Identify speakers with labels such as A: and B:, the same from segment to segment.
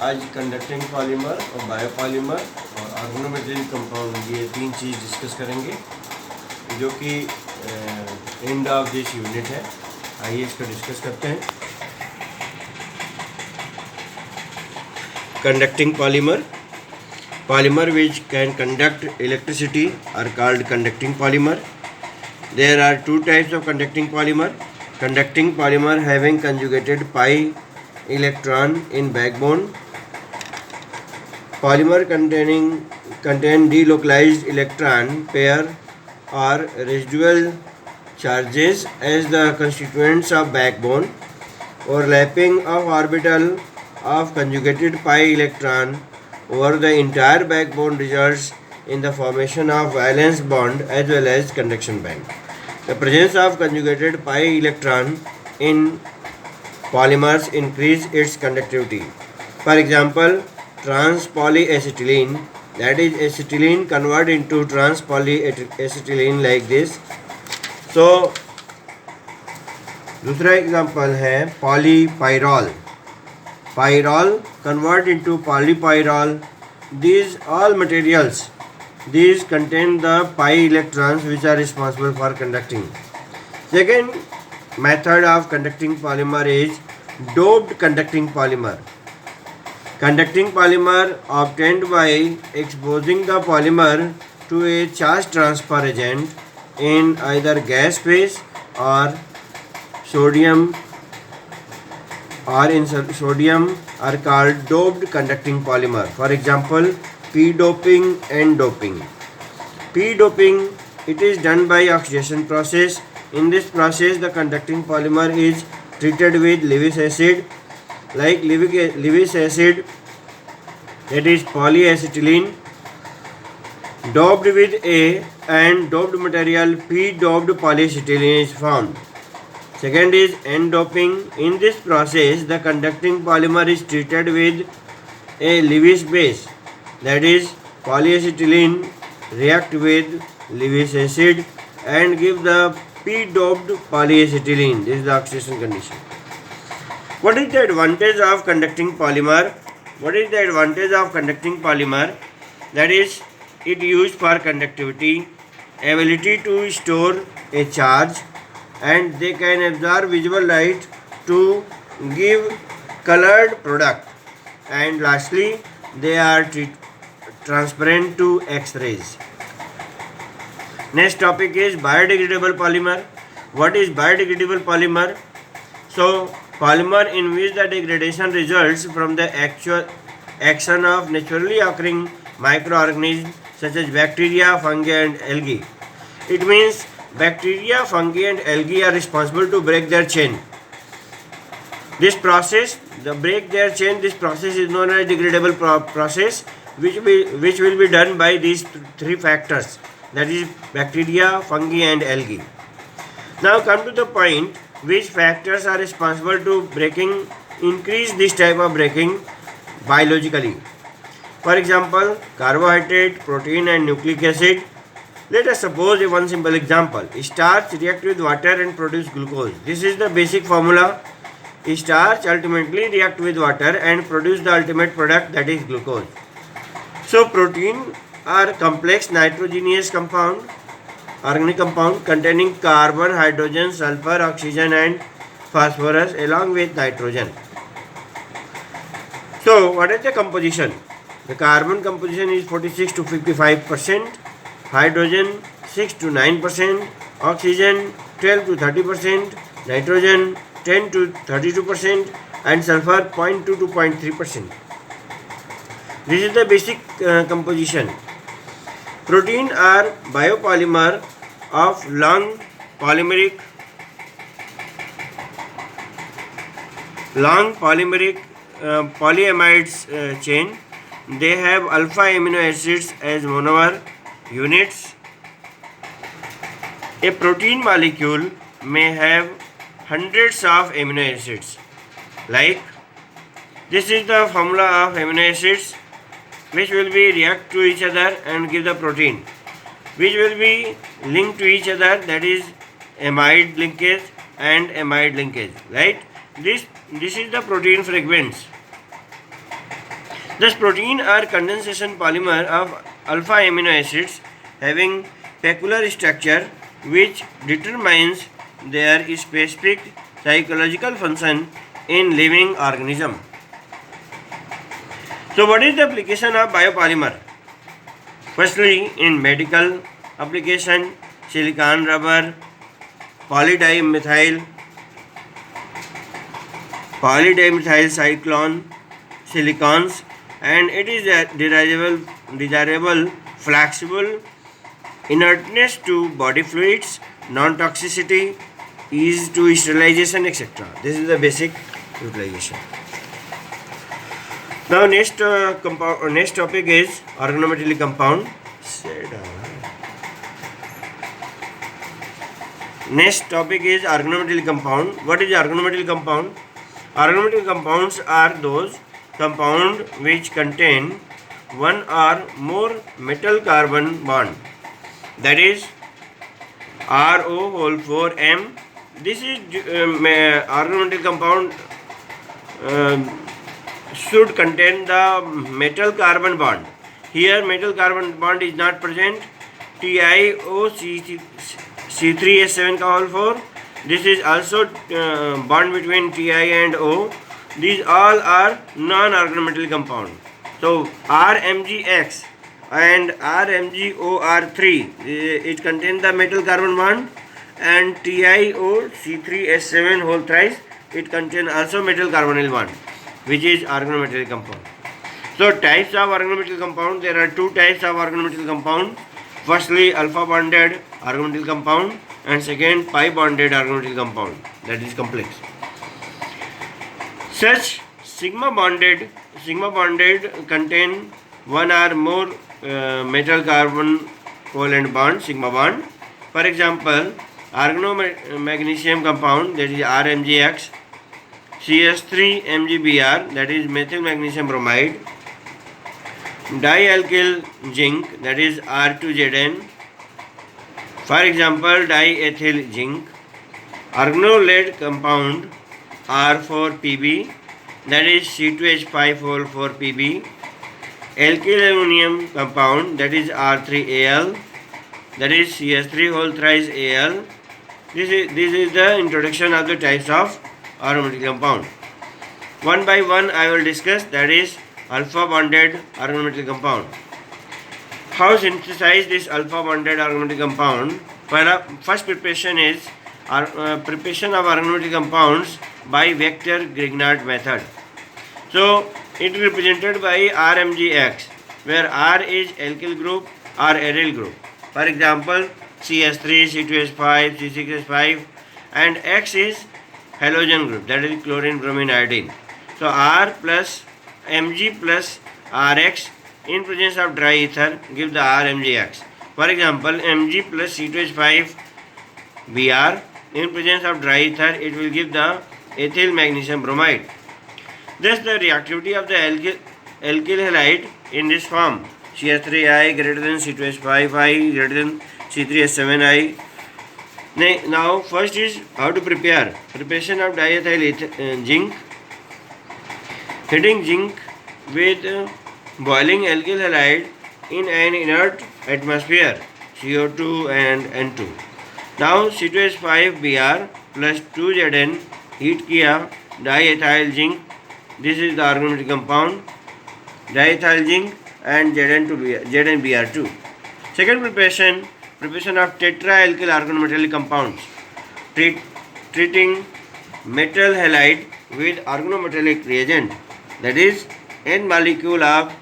A: आज conducting polymer और biopolymer और ऑर्गेनोमेटेरियल कंपाउंड ये तीन चीज़ डिस्कस करेंगे जो कि एंड ऑफ दिस यूनिट है। आइए इसको डिस्कस करते हैं। Conducting polymer which can conduct electricity are called conducting polymer. There are two types of conducting polymer. Conducting polymer having conjugated pi electron in backbone. Polymer contain delocalized electron pair or residual charges as the constituents of backbone. Overlapping of orbital of conjugated pi electron over the entire backbone results in the formation of valence bond as well as conduction band. The presence of conjugated pi electron in polymers increase its conductivity. For example, trans-polyacetylene, that is acetylene convert into trans-polyacetylene like this. So दूसरा example है पॉलीपाइरॉल. Pyrrole convert into polypyrrole. These all materials, these contain the pi electrons which are responsible for conducting. Second method of conducting polymer is doped conducting polymer. Conducting polymer obtained by exposing the polymer to a charge transfer agent in either gas phase or sodium are called doped conducting polymer. For example, p-doping and doping. P-doping, it is done by oxidation process. In this process, the conducting polymer is treated with Lewis acid, like Lewis acid, that is polyacetylene, doped with A, and doped material p-doped polyacetylene is formed. Second is N-doping. In this process, the conducting polymer is treated with a Lewis base, that is polyacetylene, react with Lewis acid and give the p-doped polyacetylene. This is the oxidation condition. What is the advantage of conducting polymer? That is, it used for conductivity, ability to store a charge, and they can absorb visible light to give colored product, and lastly they are transparent to X-rays. Next topic is biodegradable polymer. What is biodegradable polymer? So polymer in which the degradation results from the actual action of naturally occurring microorganisms such as bacteria, fungi and algae. It means bacteria, fungi and algae are responsible to break their chain. This process is known as degradable process, which will be done by these three factors, that is bacteria, fungi and algae. Now come to the point, which factors are responsible to increase this type of breaking biologically. For example, carbohydrate, protein and nucleic acid. Let us suppose one simple example. Starch react with water and produce glucose. This is the basic formula. Starch ultimately react with water and produce the ultimate product, that is glucose. So protein are complex nitrogenous compound, organic compound containing carbon, hydrogen, sulfur, oxygen and phosphorus along with nitrogen. So what is the composition? The carbon composition is 46 to 55%. Hydrogen 6 to 9%, oxygen 12 to 30%, nitrogen 10 to 32% and sulfur 0.2 to 0.3%. This is the basic composition. Protein are biopolymer of long polymeric polyamides chain. They have alpha amino acids as monomer units. A protein molecule may have hundreds of amino acids. Like this is the formula of amino acids which will be react to each other and give the protein, which will be linked to each other, that is amide linkage and amide linkage, right? This is the protein fragments. Thus, protein are condensation polymer of alpha amino acids having peculiar structure which determines their specific psychological function in living organism. So, what is the application of biopolymer? Firstly, in medical application, silicon rubber, polydimethyl cyclone, silicons, and it is a desirable, flexible, inertness to body fluids, non-toxicity, ease to sterilization, etc. This is the basic utilization. Now next topic is organometallic compound. Next topic is organometallic compound. What is organometallic compound? Organometallic compounds are those compounds which contain one or more metal carbon bond. That is RO whole 4M. This is organometallic compound should contain the metal carbon bond. Here metal carbon bond is not present. TiOC3S7 whole 4. This is also bond between Ti and O. These all are non-organometallic compound. So RMgX and RMgOR3 it contains the metal carbon bond, and TiOC3S7 whole thrice it contains also metal carbonyl bond, which is organometallic compound. So types of organometallic compound, there are two types of organometallic compound. Firstly, alpha bonded organometallic compound, and second, pi bonded organometallic compound, that is complex. Such sigma bonded contain one or more metal carbon covalent bond, sigma bond. For example, organomagnesium compound, that is RMgX, CS3MgBr, that is methyl magnesium bromide, dialkyl zinc, that is R2Zn, for example diethyl zinc, organo-lead compound R4Pb, that is C2H5O4Pb, alkyl aluminum compound, that is R3Al, that is CS3 whole thrice Al. This is the introduction of the types of organometallic compound. One by one I will discuss, that is alpha bonded organometallic compound. How synthesize this alpha bonded organometallic compound? First preparation is preparation of organometallic compounds by vector Grignard method. So it is represented by RMgX, where R is alkyl group or aryl group. For example, CS3, C2H5, C6H5, and X is halogen group, that is chlorine, bromine, iodine. So R plus Mg plus Rx in presence of dry ether give the RMgX. For example, Mg plus C2H5Br in presence of dry ether, it will give the ethyl magnesium bromide. Thus the reactivity of the alkyl halide in this form, CS3I greater than C2H5I greater than C3H7I. Now first is how to prepare. Preparation of diethyl zinc. Heating zinc with boiling alkyl halide in an inert atmosphere, CO2 and N2. Now C2H5Br plus 2Zn heat किया diethyl zinc. This is the organometallic compound, diethyl zinc and ZnBr2. Second preparation of tetraalkyl organometallic compounds. Treating metal halide with organometallic reagent, that is N molecule of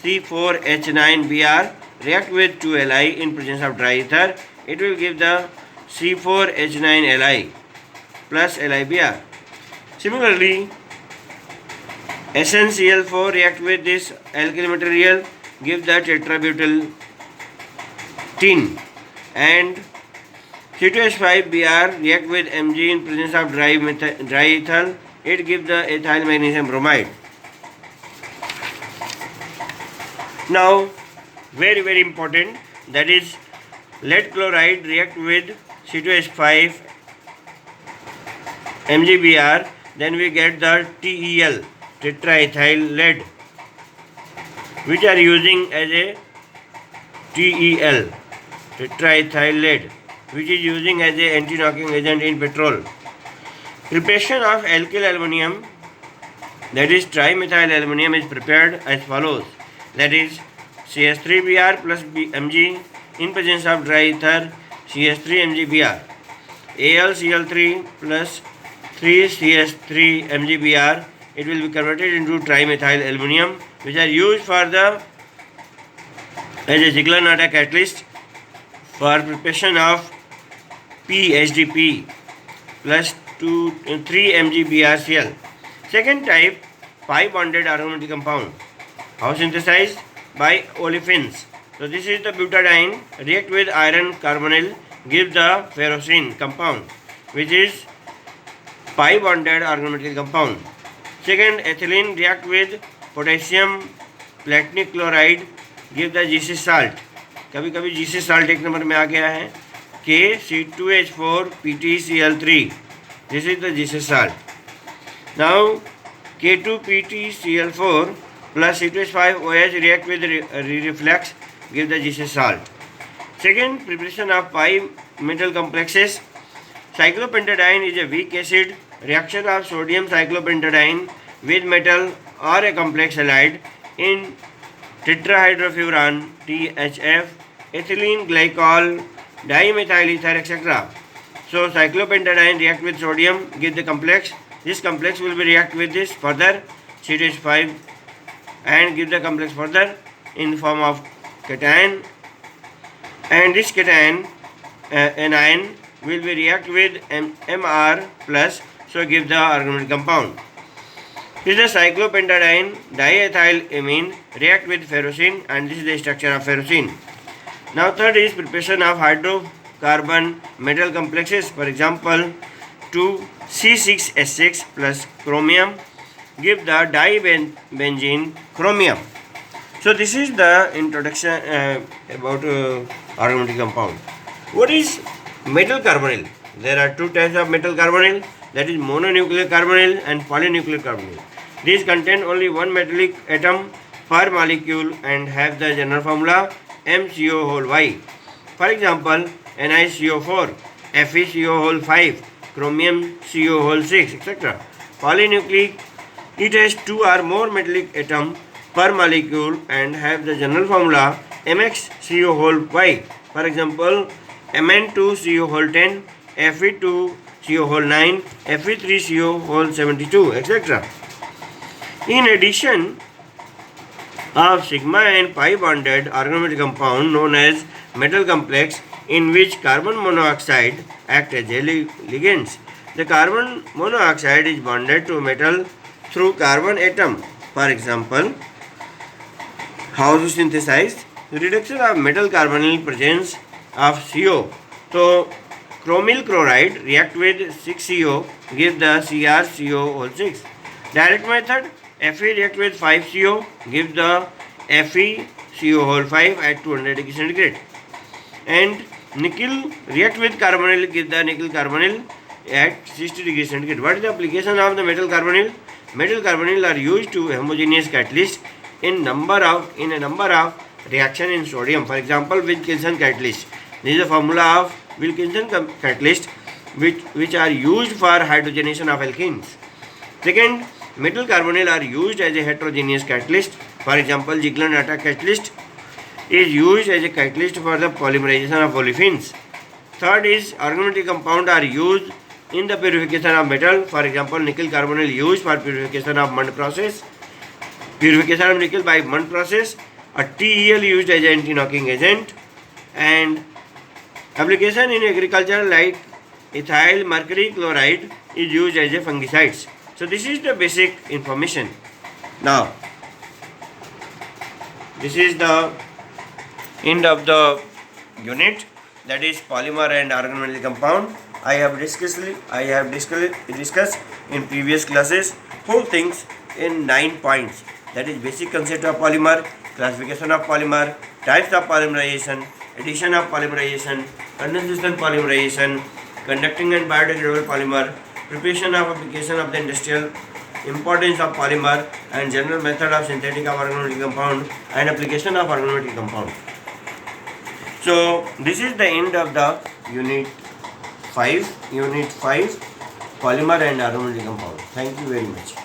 A: C4H9Br react with 2Li in presence of dry ether, it will give the C4H9Li plus LiBr. Similarly, SnCl4 react with this alkyl material, give the tetrabutyl tin, and C2H5Br react with Mg in presence of dry ethyl, it gives the ethyl magnesium bromide. Now, very important, that is lead chloride react with C2H5 MgBr, then we get the TEL, tetraethyl lead. which are using as a TEL, tetraethyl lead, which is using as a anti-knocking agent in petrol. Preparation of alkyl aluminum, that is trimethyl aluminum, is prepared as follows. That is CH3Br plus Mg in presence of dry ether CH3 MgBr. AlCl3 plus 3CH3 MgBr. It will be converted into trimethyl aluminum, which are used for the as a Ziegler-Natta catalyst for preparation of PHDP plus 3 MgBrCl. Second type, pi bonded aromatic compound. How synthesized? By olefins. So this is the butadiene, react with iron carbonyl, give the ferrocene compound, which is pi bonded aromatic compound. Second, ethylene react with potassium platinic chloride, give the GC salt. कभी कभी GC salt एक number में आ गया है, KC2H4PtCl3. This is the GC salt. Now K2PtCl4 plus C2H5OH react with reflux, give the GC salt. Second, preparation of pi metal complexes. Cyclopentadiene is a weak acid. Reaction of sodium cyclopentadiene with metal or a complex halide in tetrahydrofuran THF, ethylene glycol, dimethyl ether, etc. So cyclopentadiene react with sodium, give the complex. This complex will be react with this further C2H5 and give the complex further in form of cation, and this cation anion will be react with Mr plus, so give the organic compound. This is the cyclopentadiene diethylamine react with ferrocene, and this is the structure of ferrocene. Now third is preparation of hydrocarbon metal complexes. For example, 2C6H6 plus chromium give the dibenzene chromium. So this is the introduction about aromatic compound. What is metal carbonyl? There are two types of metal carbonyl, that is mononuclear carbonyl and polynuclear carbonyl. These contain only one metallic atom per molecule and have the general formula MCO(Y). For example, NiCO4, FeCO5, chromium CO6, etc. Polynucleic, it has two or more metallic atoms per molecule and have the general formula MxCO(Y). For example, Mn2CO10, Fe2CO9, Fe3CO72, etc. In addition of sigma and pi bonded aromatic compound known as metal complex, in which carbon monoxide act as ligands. The carbon monoxide is bonded to metal through carbon atom. For example, how to synthesize? Reduction of metal carbonyl presence of CO. So chromyl chloride react with 6CO, give the CrCO6. Direct method, Fe react with 5CO, give the FeCO5 at 200 degree centigrade. And nickel react with carbonyl, give the nickel carbonyl at 60 degree centigrade. What is the application of the metal carbonyl? Metal carbonyl are used to homogeneous catalyst in a number of reaction in sodium. For example, Wilkinson catalyst. This is the formula of Wilkinson catalyst which are used for hydrogenation of alkenes. Second, metal carbonyl are used as a heterogeneous catalyst. For example, Ziegler-Natta catalyst is used as a catalyst for the polymerization of olefins. Third is aromatic compound are used in the purification of metal. For example, nickel carbonyl used for purification of Mund process. Purification of nickel by Mund process. A TEL used as an anti-knocking agent. And application in agriculture like ethyl mercury chloride is used as a fungicides. So this is the basic information. Now, this is the end of the unit, that is polymer and organometallic compound. I have discussed in previous classes whole things in 9 points. That is basic concept of polymer, classification of polymer, types of polymerization, addition of polymerization, condensation polymerization, conducting and biodegradable polymer, preparation of application of the industrial importance of polymer and general method of synthetic of organometallic compound and application of organometallic compound. So this is the end of the unit 5 polymer and organometallic compound. Thank you very much.